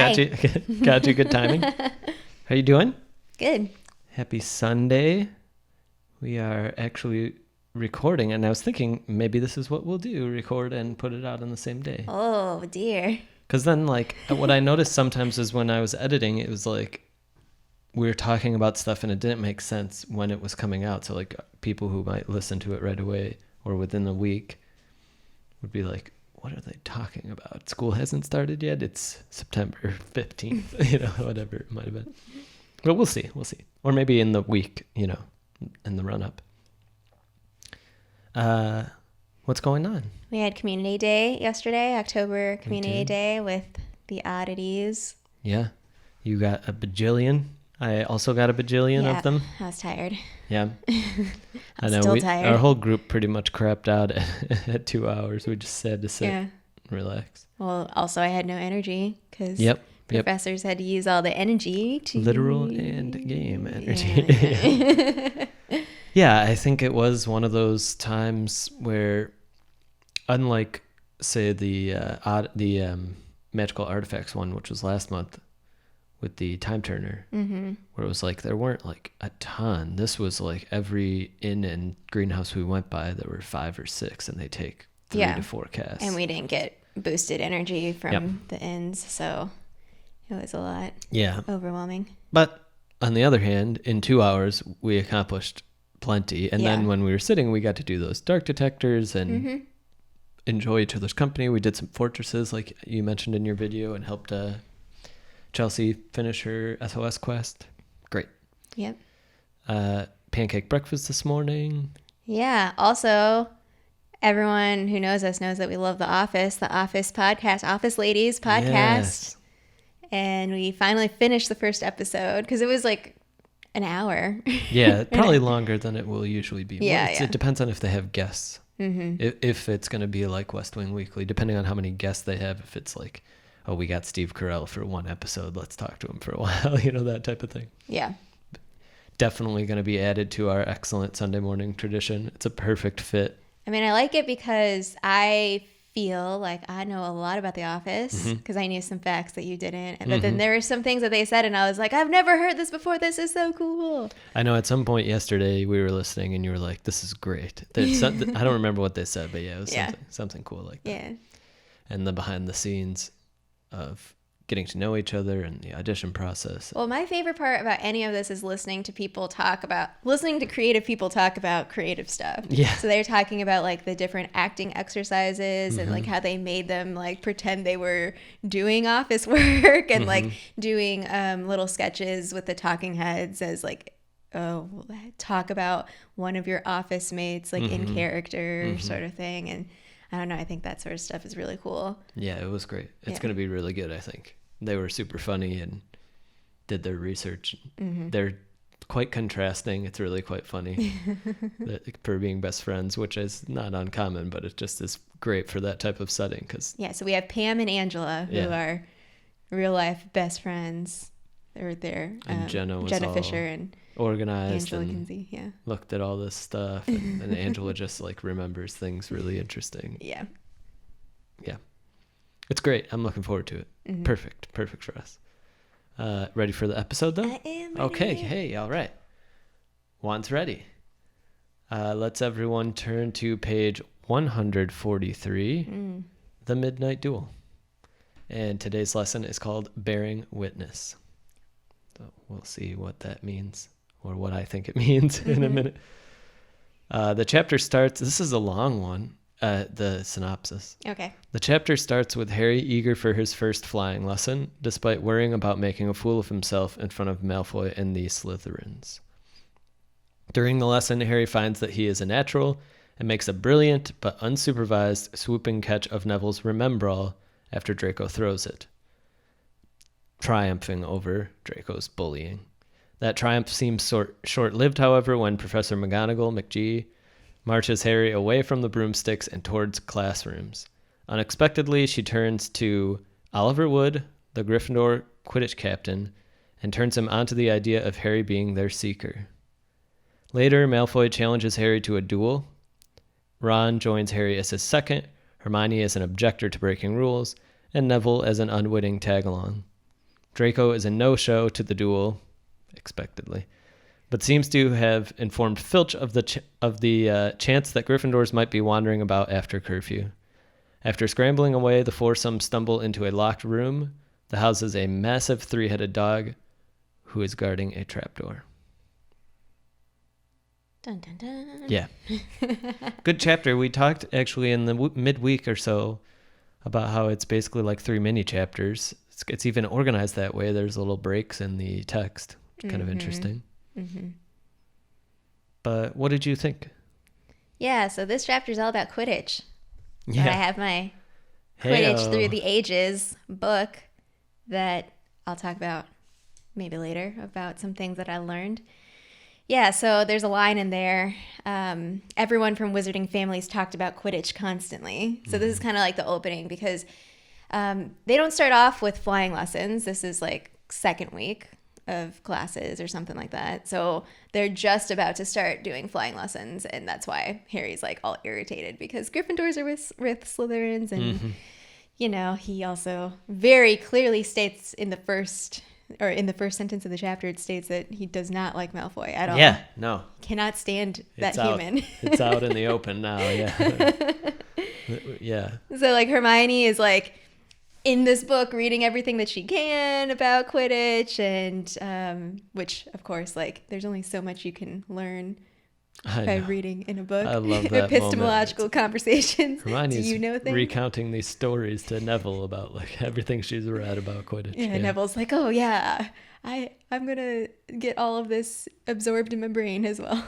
Got you. Got you. Good timing. How you doing? Good. Happy Sunday. We are actually recording, and I was thinking maybe this is what we'll do, record and put it out on the same day. Oh, dear. Because then, like, what I noticed sometimes is when I was editing, it was like we were talking about stuff and it didn't make sense when it was coming out. So, like, people who might listen to it right away or within a week would be like, what are they talking about? School hasn't started yet. It's September 15th, whatever it might have been. But we'll see. We'll see. Or maybe in the week, in the run-up. What's going on? We had Community Day yesterday, October Community Day with the oddities. Yeah. You got a bajillion. I also got a bajillion of them. I was tired. Yeah. I'm still tired. Our whole group pretty much crapped out at 2 hours. We just had to sit and relax. Well, also I had no energy because professors had to use all the energy to... Literal and game energy. Yeah, I think it was one of those times where, unlike, say, the Magical Artifacts one, which was last month, with the time turner, where it was like there weren't like a ton. This was like every inn and greenhouse we went by, there were 5 or 6, and they take 3 to 4 casts. And we didn't get boosted energy from the inns, so it was a lot overwhelming. But on the other hand, in 2 hours, we accomplished plenty. And then when we were sitting, we got to do those dark detectors and enjoy each other's company. We did some fortresses, like you mentioned in your video, and helped Chelsea finish her SOS quest. Great. Yep. Pancake breakfast this morning. Yeah. Also, everyone who knows us knows that we love The Office podcast, Office Ladies podcast. Yes. And we finally finished the first episode because it was like an hour. Yeah, probably longer than it will usually be. Yeah, It depends on if they have guests. If it's going to be like West Wing Weekly, depending on how many guests they have. If it's like, oh, we got Steve Carell for one episode, let's talk to him for a while, that type of thing. Yeah. Definitely going to be added to our excellent Sunday morning tradition. It's a perfect fit. I mean, I like it because I feel like I know a lot about The Office because I knew some facts that you didn't. But then there were some things that they said and I was like, I've never heard this before. This is so cool. I know at some point yesterday we were listening and you were like, this is great. I don't remember what they said, but it was something cool like that. Yeah. And the behind the scenes of getting to know each other and the audition process. Well, my favorite part about any of this is listening to creative people talk about creative stuff. Yeah. So they're talking about like the different acting exercises and like how they made them like pretend they were doing office work and like doing little sketches with the talking heads as like, oh, talk about one of your office mates like in character sort of thing. And I don't know. I think that sort of stuff is really cool. Yeah, it was great. It's going to be really good, I think. They were super funny and did their research. They're quite contrasting. It's really quite funny for being best friends, which is not uncommon, but it just is great for that type of setting. So we have Pam and Angela, who are real life best friends. They're there. And Jenna Fisher and organized Angela and Kinsey, looked at all this stuff, and Angela just like remembers things really interesting. Yeah It's great. I'm looking forward to it. Perfect for us. Ready for the episode though? I am ready. Okay, hey, all right, Juan's ready. Let's everyone turn to page 143, The Midnight Duel, and today's lesson is called Bearing Witness. So we'll see what that means, or what I think it means in a minute. The chapter starts, this is a long one, the synopsis. Okay. The chapter starts with Harry eager for his first flying lesson, despite worrying about making a fool of himself in front of Malfoy and the Slytherins. During the lesson, Harry finds that he is a natural and makes a brilliant but unsupervised swooping catch of Neville's Remembrall after Draco throws it, triumphing over Draco's bullying. That triumph seems short-lived, however, when Professor McGonagall, marches Harry away from the broomsticks and towards classrooms. Unexpectedly, she turns to Oliver Wood, the Gryffindor Quidditch captain, and turns him onto the idea of Harry being their seeker. Later, Malfoy challenges Harry to a duel. Ron joins Harry as his second, Hermione as an objector to breaking rules, and Neville as an unwitting tag-along. Draco is a no-show to the duel, expectedly, but seems to have informed Filch of the chance that Gryffindors might be wandering about after curfew. After scrambling away, the foursome stumble into a locked room that houses a massive three-headed dog who is guarding a trapdoor. Dun, dun, dun. Yeah. Good chapter. We talked actually in the midweek or so about how it's basically like 3 mini chapters. It's even organized that way. There's little breaks in the text. Kind of interesting. Mm-hmm. But what did you think? Yeah, so this chapter is all about Quidditch. Yeah. So I have my Quidditch Hey-o. Through the Ages book that I'll talk about maybe later, about some things that I learned. Yeah, so there's a line in there. Everyone from Wizarding families talked about Quidditch constantly. So this is kind of like the opening because they don't start off with flying lessons. This is like second week of classes or something like that. So they're just about to start doing flying lessons. And that's why Harry's like all irritated because Gryffindors are with Slytherins. And, you know, he also very clearly states in the first sentence of the chapter, it states that he does not like Malfoy at all. Yeah, no. Cannot stand that It's out. human. It's out in the open now, yeah. Yeah. So like Hermione is like in this book reading everything that she can about Quidditch, and which of course like there's only so much you can learn by reading in a book. I love that epistemological conversations. Hermione's Do you know things? recounting these stories to Neville about like everything she's read about Quidditch. Yeah, Neville's like, oh yeah, I'm gonna get all of this absorbed in my brain as well.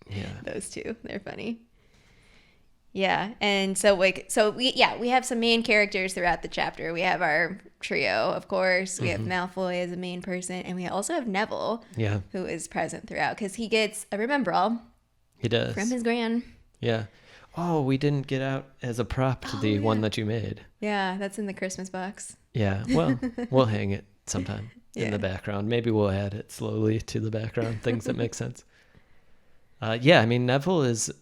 Yeah. Those two, they're funny. Yeah, and so we have some main characters throughout the chapter. We have our trio, of course. We have Malfoy as a main person, and we also have Neville, who is present throughout because he gets a Remembrall. He does from his gran. Yeah. Oh, we didn't get out as a prop to the one that you made. Yeah, that's in the Christmas box. Yeah. Well, we'll hang it sometime in the background. Maybe we'll add it slowly to the background. Things that make sense. Yeah, I mean Neville is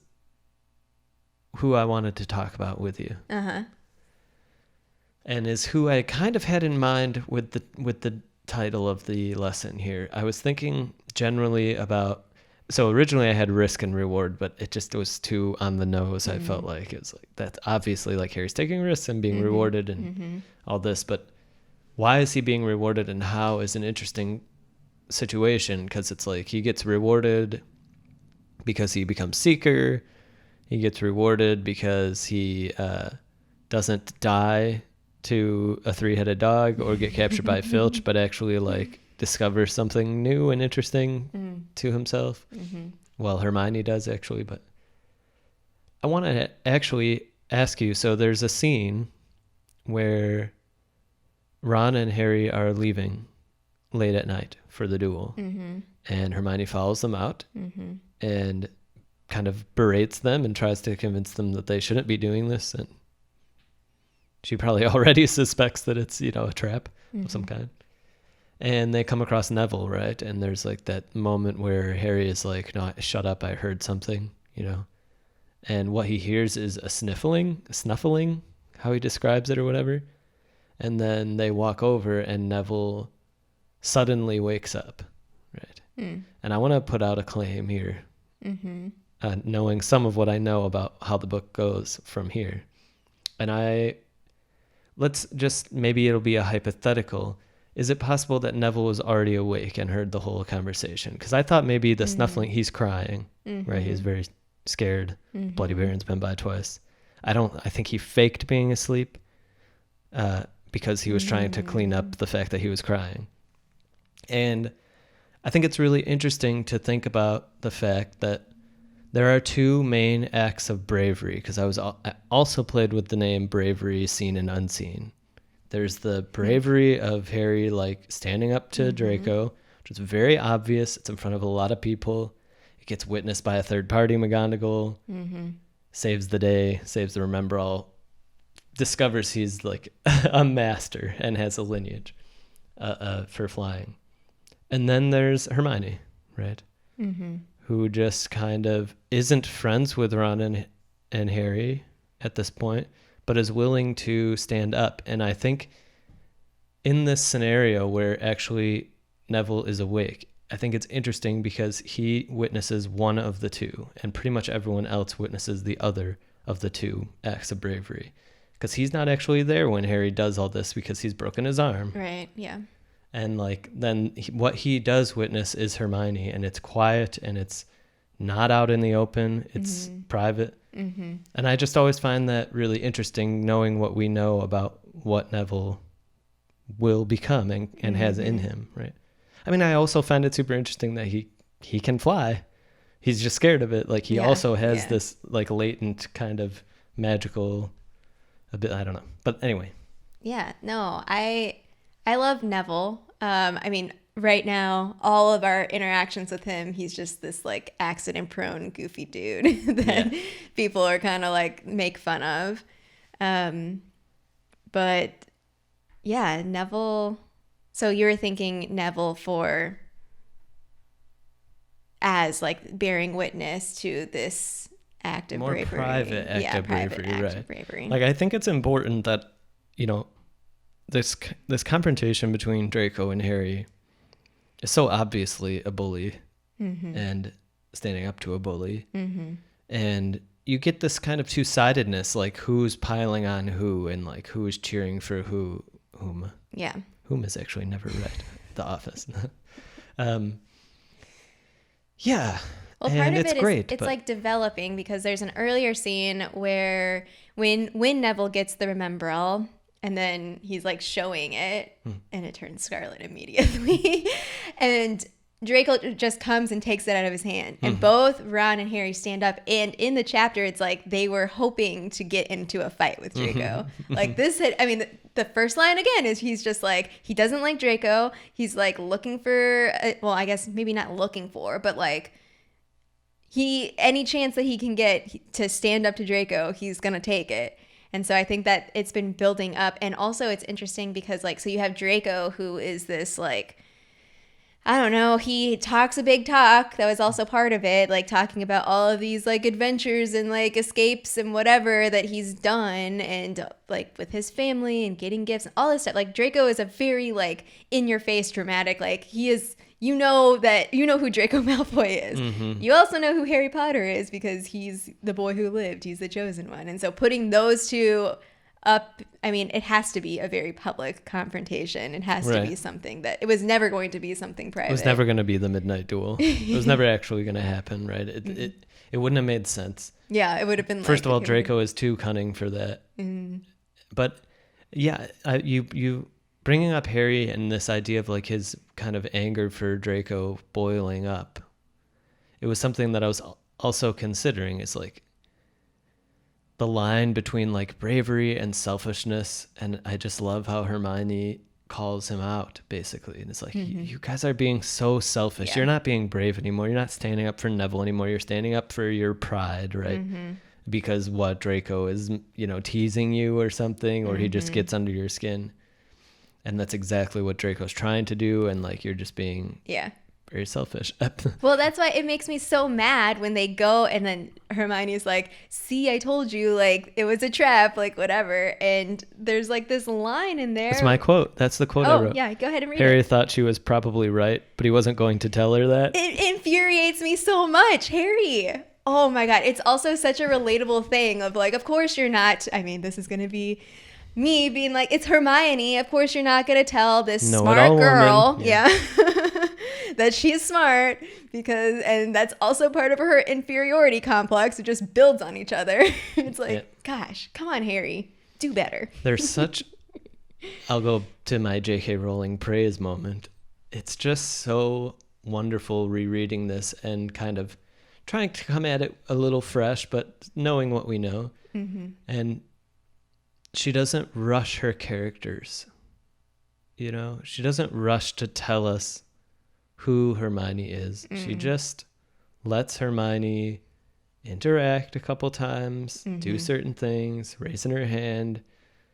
who I wanted to talk about with you. And is who I kind of had in mind with the title of the lesson here. I was thinking generally about, so originally I had risk and reward, but it was too on the nose. I felt like it was like, that's obviously like Harry's taking risks and being rewarded and all this, but why is he being rewarded and how is an interesting situation? Because it's like he gets rewarded because he becomes Seeker. He gets rewarded because he doesn't die to a three-headed dog or get captured by Filch, but actually like discovers something new and interesting to himself. Well, Hermione does actually, but I want to actually ask you, so there's a scene where Ron and Harry are leaving late at night for the duel, and Hermione follows them out and kind of berates them and tries to convince them that they shouldn't be doing this, and she probably already suspects that it's, a trap of some kind. And they come across Neville, right? And there's like that moment where Harry is like, no, shut up, I heard something, And what he hears is a snuffling, how he describes it or whatever. And then they walk over and Neville suddenly wakes up, right? And I want to put out a claim here, knowing some of what I know about how the book goes from here. And let's just, maybe it'll be a hypothetical. Is it possible that Neville was already awake and heard the whole conversation? Because I thought maybe the snuffling, he's crying, right? He's very scared. Bloody Baron's been by twice. I think he faked being asleep because he was trying to clean up the fact that he was crying. And I think it's really interesting to think about the fact that there are two main acts of bravery, because I also played with the name bravery seen and unseen. There's the bravery of Harry, like standing up to Draco, which is very obvious. It's in front of a lot of people. It gets witnessed by a third party, McGonagall, saves the day, saves the Remembrall, discovers he's like a master and has a lineage for flying. And then there's Hermione, right? Who just kind of isn't friends with Ron and Harry at this point, but is willing to stand up. And I think in this scenario where actually Neville is awake, I think it's interesting because he witnesses one of the two, and pretty much everyone else witnesses the other of the two acts of bravery. Because he's not actually there when Harry does all this because he's broken his arm. Right, yeah. And like then what he does witness is Hermione, and it's quiet and it's not out in the open. It's private. Mm-hmm. And I just always find that really interesting, knowing what we know about what Neville will become and has in him, right? I mean, I also find it super interesting that he can fly. He's just scared of it. Like he also has this like latent kind of magical, a bit, I don't know. But anyway. Yeah, no, I love Neville. I mean, right now, all of our interactions with him, he's just this like accident prone, goofy dude that people are kind of like make fun of. But yeah, Neville. So you were thinking Neville as like bearing witness to this act of bravery. More private act of bravery, right? Of bravery. Like I think it's important that, you know, this confrontation between Draco and Harry is so obviously a bully and standing up to a bully. Mm-hmm. And you get this kind of two-sidedness, like who's piling on who and like who is cheering for whom. Yeah. Whom is actually never read The Office. Yeah. Well, and part of it's it is great, it's like developing, because there's an earlier scene where when Neville gets the Remembrall and then he's like showing it and it turns scarlet immediately. And Draco just comes and takes it out of his hand. And both Ron and Harry stand up. And in the chapter, it's like they were hoping to get into a fight with Draco. Like this had, I mean, the first line again is he's just like, he doesn't like Draco. He's like looking for, well, I guess maybe not looking for, but like any chance that he can get to stand up to Draco, he's going to take it. And so I think that it's been building up. And also it's interesting because like, so you have Draco, who is this like, I don't know, he talks a big talk. That was also part of it, like talking about all of these like adventures and like escapes and whatever that he's done, and like with his family and getting gifts and all this stuff. Like Draco is a very like in your face dramatic, like he is, you know who Draco Malfoy is. You also know who Harry Potter is because he's the boy who lived, he's the chosen one. And so putting those two up, I mean, it has to be a very public confrontation. It has to be something that it was never going to be something private. It was never going to be the Midnight Duel. It was never actually going to happen, right? It wouldn't have made sense. Yeah, it would have been. First of all, Draco is too cunning for that. But yeah, you bringing up Harry and this idea of like his kind of anger for Draco boiling up. It was something that I was also considering. Is like the line between like bravery and selfishness, and I just love how Hermione calls him out basically, and it's like you guys are being so selfish. You're not being brave anymore. You're not standing up for Neville anymore. You're standing up for your pride, right? Because what, Draco is, you know, teasing you or something, or he just gets under your skin, and that's exactly what Draco's trying to do, and like you're just being very selfish. Well, that's why it makes me so mad when they go and then Hermione's like, see, I told you, like it was a trap, like whatever. And there's like this line in there. It's my quote. That's the quote I wrote. Yeah, go ahead and read Harry it. thought she was probably right, but he wasn't going to tell her that. It infuriates me so much, Harry. Oh my God. It's also such a relatable thing of like, of course you're not, I mean, this is going to be me being like, it's Hermione. Of course you're not going to tell this smart girl. That she's smart, and that's also part of her inferiority complex. It just builds on each other. It's like, gosh, come on, Harry, do better. There's such, I'll go to my J.K. Rowling praise moment. It's just so wonderful rereading this and kind of trying to come at it a little fresh, but knowing what we know. And she doesn't rush her characters. You know, she doesn't rush to tell us who Hermione is. She just lets Hermione interact a couple times, do certain things, raising her hand,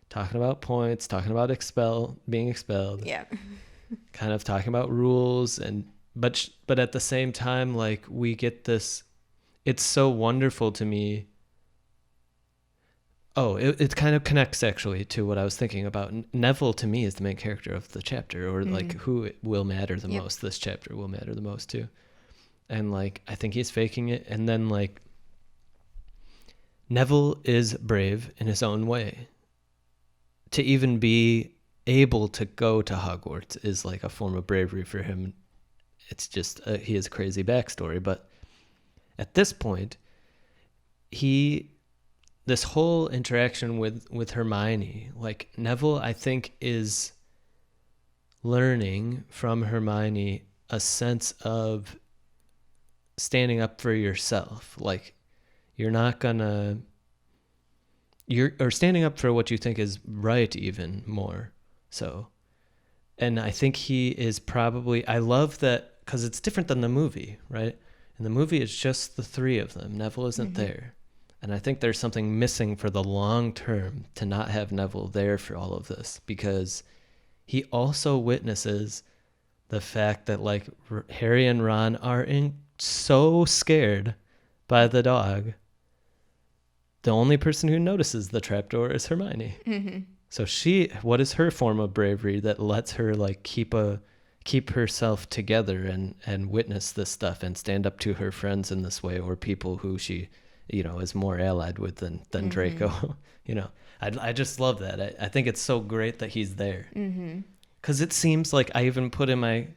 talking about points, talking about being expelled. Yeah. Kind of talking about rules, but at the same time, like we get this, it's so wonderful to me. it kind of connects actually to what I was thinking about. Neville to me is the main character of the chapter, or like who will matter the most. This chapter will matter the most too. And like, I think he's faking it. And then like, Neville is brave in his own way. To even be able to go to Hogwarts is like a form of bravery for him. It's just, he has a crazy backstory. But at this point, this whole interaction with Hermione, like Neville, I think, is learning from Hermione a sense of standing up for yourself. Like, or standing up for what you think is right, even more so. And I think he is probably, I love that, because it's different than the movie, right? In the movie, it's just the three of them. Neville isn't there. And I think there's something missing for the long term to not have Neville there for all of this, because he also witnesses the fact that like Harry and Ron are so scared by the dog. The only person who notices the trapdoor is Hermione. Mm-hmm. So what is her form of bravery that lets her like keep herself together and witness this stuff and stand up to her friends in this way, or people who she, is more allied with than Draco. I just love that. I think it's so great that he's there. Because it seems like, I even put in my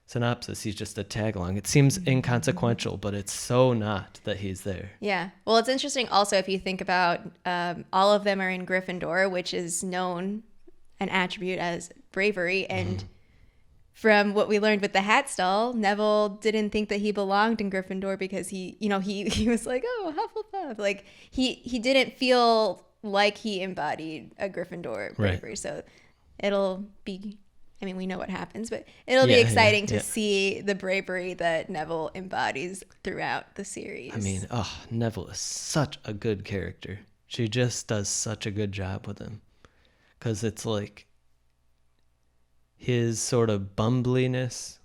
synopsis, he's just a tag along. It seems inconsequential, but it's so not that he's there. Yeah. Well, it's interesting also if you think about all of them are in Gryffindor, which is known an attribute as bravery. And from what we learned with the hat stall, Neville didn't think that he belonged in Gryffindor because he was like, oh, Hufflepuff. Like he didn't feel like he embodied a Gryffindor bravery. Right. So it'll be, we know what happens, but it'll be exciting to see the bravery that Neville embodies throughout the series. Neville is such a good character. She just does such a good job with him. Because it's like his sort of bumbliness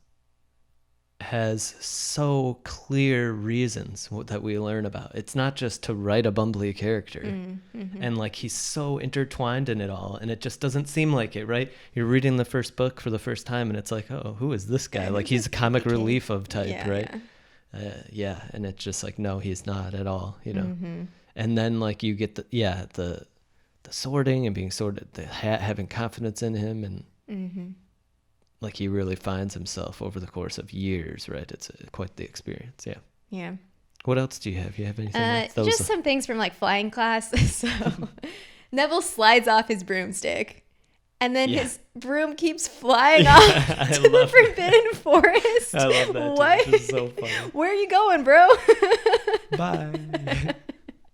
has so clear reasons that we learn about. It's not just to write a bumbly character. And like, he's so intertwined in it all, and it just doesn't seem like it, right? You're reading the first book for the first time and it's like, oh, who is this guy? Like, he's a comic relief of type, right? And it's just like, no, he's not at all, And then like you get the sorting and being sorted, the hat, having confidence in him, and like he really finds himself over the course of years, right? It's quite the experience. Yeah. What else do you have? You have anything else? Just some things from like flying class. So Neville slides off his broomstick, and then his broom keeps flying off to the Forbidden Forest. I love that. What? Too. This is so funny. Where are you going, bro? Bye.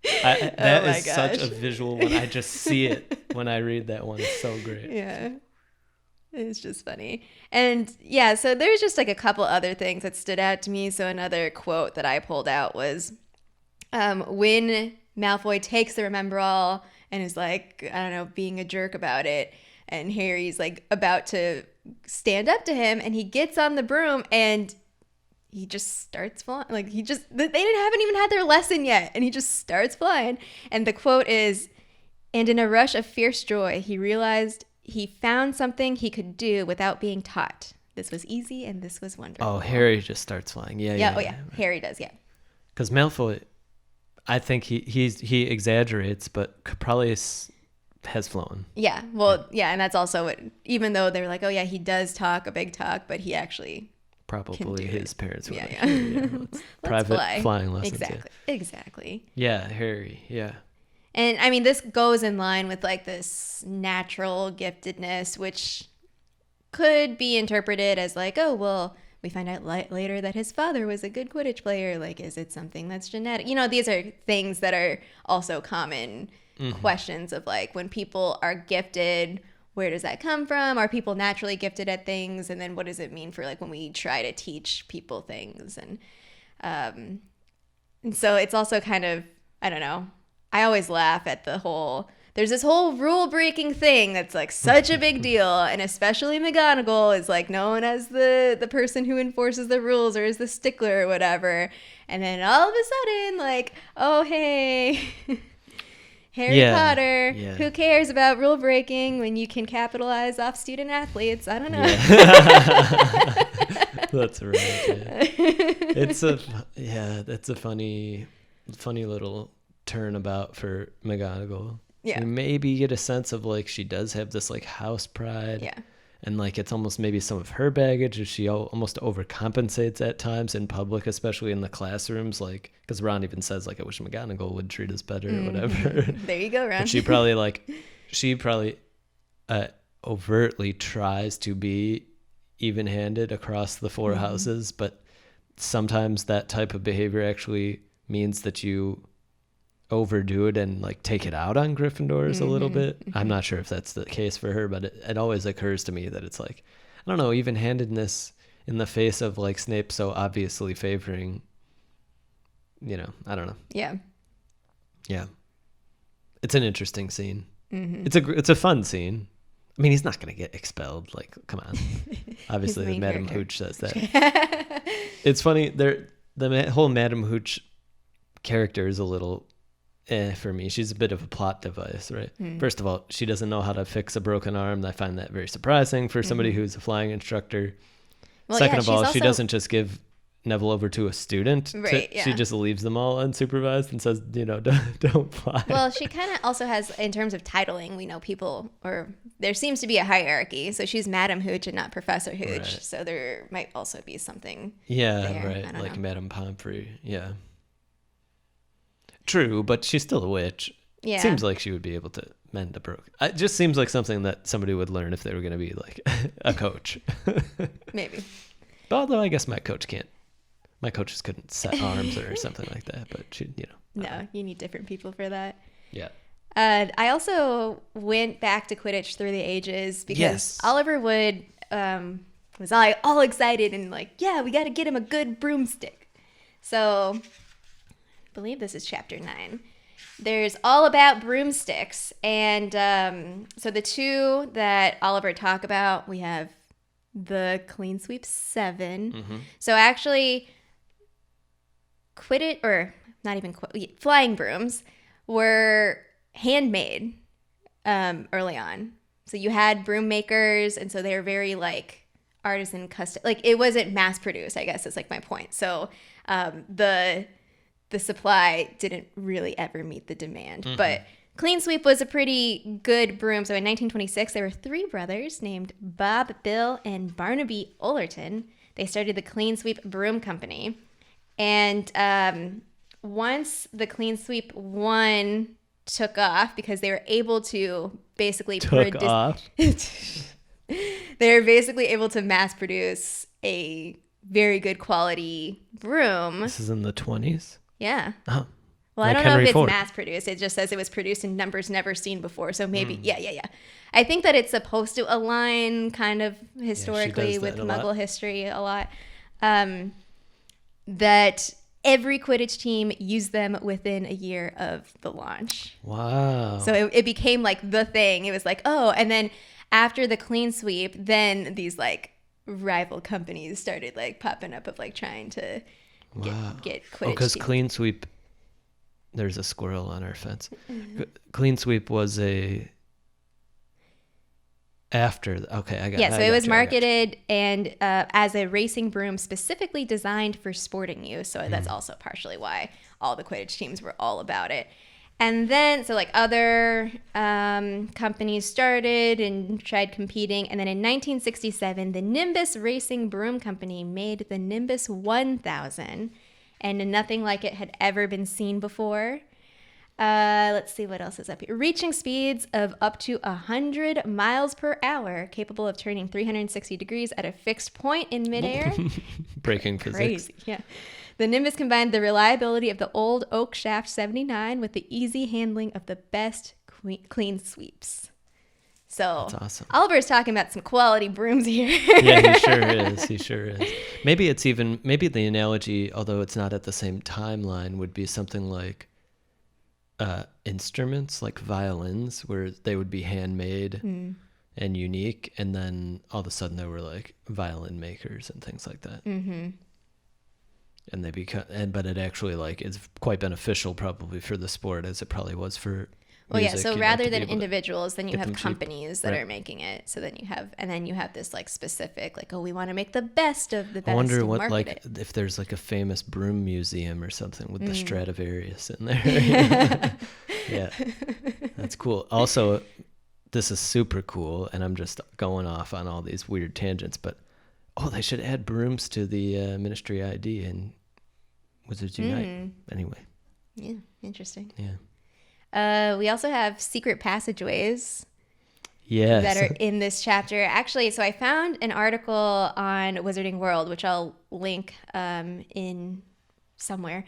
That is such a visual one. I just see it when I read that one. It's so great. Yeah. It's just funny. And so there's just like a couple other things that stood out to me. So another quote that I pulled out was when Malfoy takes the Remembrall and is like, I don't know, being a jerk about it, and Harry's like about to stand up to him, and he gets on the broom and he just starts flying. Like they haven't even had their lesson yet, and he just starts flying. And the quote is, "And in a rush of fierce joy, he realized he found something he could do without being taught. This was easy and this was wonderful." Oh, Harry just starts flying. Yeah. Harry does, Because Malfoy, I think he exaggerates, but probably has flown. Yeah. Well, and that's also what, even though they're like, oh yeah, he does talk a big talk, but he actually probably his parents were let's private flying lessons. Exactly. Yeah, Harry. Yeah. And this goes in line with like this natural giftedness, which could be interpreted as like, oh, well, we find out later that his father was a good Quidditch player. Like, is it something that's genetic? These are things that are also common questions of like, when people are gifted, where does that come from? Are people naturally gifted at things? And then what does it mean for like when we try to teach people things? And so it's also kind of, I don't know. I always laugh at there's this whole rule breaking thing that's like such a big deal. And especially McGonagall is like known as the person who enforces the rules or is the stickler or whatever. And then all of a sudden, like, oh, hey, Harry Yeah, Potter. yeah. Who cares about rule breaking when you can capitalize off student athletes? I don't know. Yeah. That's right. That's a funny little turnabout for McGonagall. Yeah. You maybe get a sense of like she does have this like house pride. Yeah. And like it's almost maybe some of her baggage, as she almost overcompensates at times in public, especially in the classrooms. Like, because Ron even says like, "I wish McGonagall would treat us better," or whatever. There you go, Ron. But she probably overtly tries to be even-handed across the four houses, but sometimes that type of behavior actually means that you overdo it and like take it out on Gryffindors a little bit. I'm not sure if that's the case for her, but it always occurs to me that it's like, I don't know, even-handedness in the face of like Snape so obviously favoring, I don't know. Yeah, it's an interesting scene. It's a fun scene. I mean, he's not going to get expelled. Like, come on. Obviously, the Madam Hooch says that. It's funny. The whole Madam Hooch character is a little for me. She's a bit of a plot device, right? First of all, she doesn't know how to fix a broken arm. I find that very surprising for somebody who's a flying instructor. Well, Second of all, she doesn't just give Neville over to a student. Right, She just leaves them all unsupervised and says, don't fly. Well, she kind of also has, in terms of titling, we know people, or there seems to be a hierarchy. So she's Madam Hooch and not Professor Hooch. Right. So there might also be something there. Right. Like Madame Pomfrey. Yeah. True, but she's still a witch. Yeah. Seems like she would be able to mend a broken. It just seems like something that somebody would learn if they were going to be like a coach. Maybe. But although I guess my coaches couldn't set arms or something like that, but she, No, you need different people for that. Yeah. I also went back to Quidditch through the ages because Oliver Wood was all excited and like, yeah, we got to get him a good broomstick. So I believe this is chapter 9. There's all about broomsticks. And so the two that Oliver talk about, we have the Clean Sweep 7. Mm-hmm. So actually, Quidditch, or not even flying brooms, were handmade early on. So you had broom makers, and so they were very like artisan custom. Like it wasn't mass produced, I guess is like my point. So the supply didn't really ever meet the demand. Mm-hmm. But Clean Sweep was a pretty good broom. So in 1926, there were 3 brothers named Bob, Bill, and Barnaby Ollerton. They started the Clean Sweep Broom Company. And once the Clean Sweep 1 took off, because they were able to basically they were basically able to mass produce a very good quality broom. This is in the 20s? Yeah. Oh. Well, like I don't know if it's Ford. mass produced. It just says it was produced in numbers never seen before. So maybe, yeah. I think that it's supposed to align kind of historically with Muggle history a lot. That every Quidditch team used them within a year of the launch. Wow. So it became like the thing. It was like, oh, and then after the Clean Sweep, then these like rival companies started like popping up of like trying to get Quidditch. Because Clean Sweep, there's a squirrel on our fence. Mm-hmm. Clean Sweep was after. Okay, I got it. Yeah, so it was marketed and as a racing broom specifically designed for sporting use. So that's also partially why all the Quidditch teams were all about it. And then, so like other companies started and tried competing. And then in 1967, the Nimbus Racing Broom Company made the Nimbus 1000. And nothing like it had ever been seen before. Let's see what else is up here. Reaching speeds of up to 100 miles per hour, capable of turning 360 degrees at a fixed point in midair. Breaking physics. Crazy, yeah. The Nimbus combined the reliability of the old Oak Shaft 79 with the easy handling of the best clean sweeps. So that's awesome. Oliver's talking about some quality brooms here. Yeah, he sure is. Maybe the analogy, although it's not at the same timeline, would be something like instruments like violins, where they would be handmade and unique, and then all of a sudden there were like violin makers and things like that. Mm-hmm. And they but it actually like is quite beneficial probably for the sport, as it probably was for Well, yeah. music, So you know, rather to be than able to individuals, then you get have them cheap. companies that Right. are making it. So then you have this like specific, like, oh, we want to make the best of the best. I wonder and what, market like, it. if there's like a famous broom museum or something with the Stradivarius in there. Yeah, that's cool. Also, this is super cool, and I'm just going off on all these weird tangents, but they should add brooms to the Ministry ID and Wizards Unite. Anyway. Yeah, interesting. Yeah. We also have secret passageways. Yes. That are in this chapter. Actually, so I found an article on Wizarding World, which I'll link in somewhere.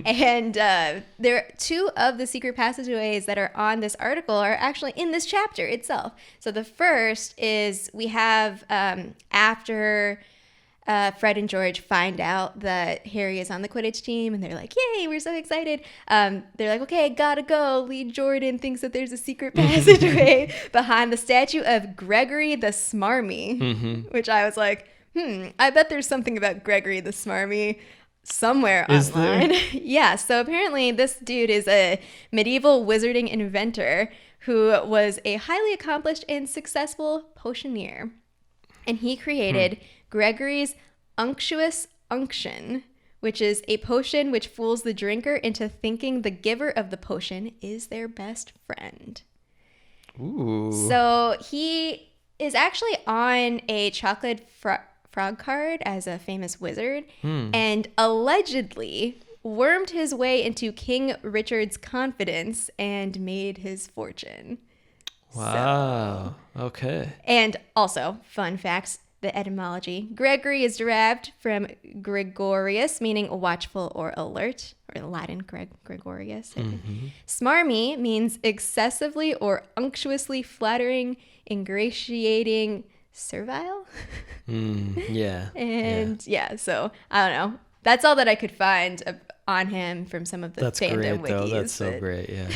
And there two of the secret passageways that are on this article are actually in this chapter itself. So the first is we have after Fred and George find out that Harry is on the Quidditch team, and they're like, yay, we're so excited. They're like, okay, gotta go. Lee Jordan thinks that there's a secret passageway behind the statue of Gregory the Smarmy, which I was like, I bet there's something about Gregory the Smarmy somewhere Is online. there? Yeah, so apparently this dude is a medieval wizarding inventor who was a highly accomplished and successful potioneer. And he created Gregory's Unctuous Unction, which is a potion which fools the drinker into thinking the giver of the potion is their best friend. Ooh. So he is actually on a chocolate frog card as a famous wizard, and allegedly wormed his way into King Richard's confidence and made his fortune. Wow. Okay. And also, fun facts, the etymology. Gregory is derived from Gregorius, meaning watchful or alert, or Latin Gregorius. Smarmy means excessively or unctuously flattering, ingratiating, servile. Yeah. And so I don't know. That's all that I could find on him from some of the That's fandom great, wikis. though. That's so great. Yeah.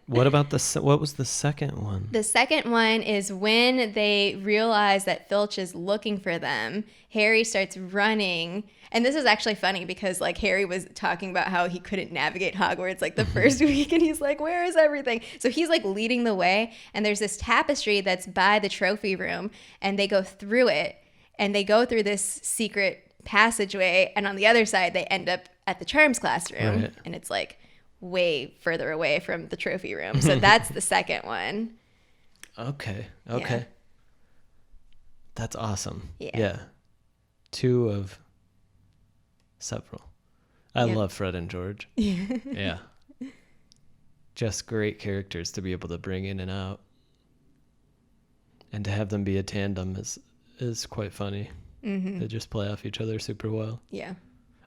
What about what was the second one? The second one is when they realize that Filch is looking for them, Harry starts running. And this is actually funny because like Harry was talking about how he couldn't navigate Hogwarts like the first week, and he's like, where is everything? So he's like leading the way, and there's this tapestry that's by the trophy room, and they go through it, and they go through this secret passageway, and on the other side they end up at the charms classroom. Right. And it's like way further away from the trophy room. So that's the second one. Okay. Yeah. That's awesome. Yeah. Two of several. I Yeah. love Fred and George. Yeah. Just great characters to be able to bring in and out. And to have them be a tandem is quite funny. They just play off each other super well. Yeah.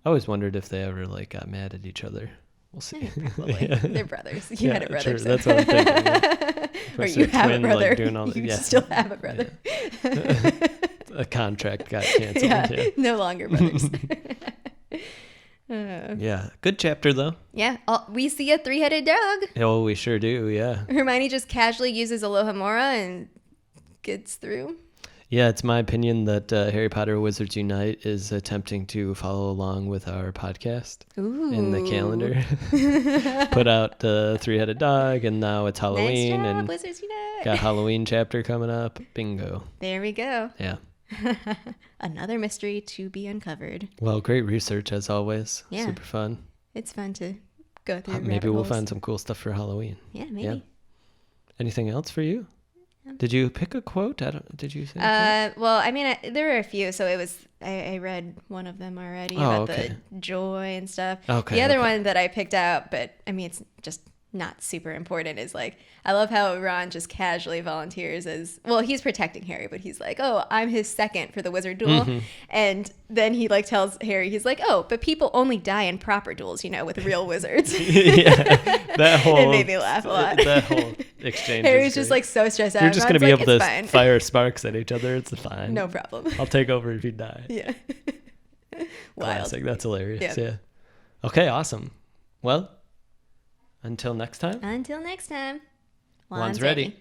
I always wondered if they ever like got mad at each other. We'll see. Probably. Yeah. They're brothers. You had a brother. Sure. So. That's what I'm thinking. Yeah. Or If you a have twin, a brother. like, doing all You yeah. still have a brother. Yeah. A contract got canceled. Yeah. No longer brothers. Yeah. Good chapter though. Yeah. We see a three-headed dog. Oh, we sure do. Yeah. Hermione just casually uses Alohomora and gets through. Yeah, it's my opinion that Harry Potter Wizards Unite is attempting to follow along with our podcast in the calendar. Put out the three-headed dog, and now it's Halloween. Nice job, and Wizards Unite. got Halloween chapter coming up. Bingo. There we go. Yeah. Another mystery to be uncovered. Well, great research as always. Yeah. Super fun. It's fun to go through. Maybe we'll rabbit find holes. some cool stuff for Halloween. Yeah, maybe. Yeah. Anything else for you? Did you pick a quote? Did you say? A quote? Well, I mean, there were a few. So it was, I read one of them already about the joy and stuff. Okay. The other one that I picked out, but I mean, it's just not super important, is like, I love how Ron just casually volunteers as, well, he's protecting Harry, but he's like, oh, I'm his second for the wizard duel. And then he like tells Harry, he's like, oh, but people only die in proper duels, with real wizards. Yeah. That whole. It made me laugh a lot. That whole exchange. Harry's just like so stressed out. You're just Ron's gonna be like, able to "It's fine." fire sparks at each other. It's fine. No problem. I'll take over if you die. Yeah. Wild. Classic. That's hilarious. Yeah. Yeah. Okay. Awesome. Well, until next time. Until next time. Juan's ready.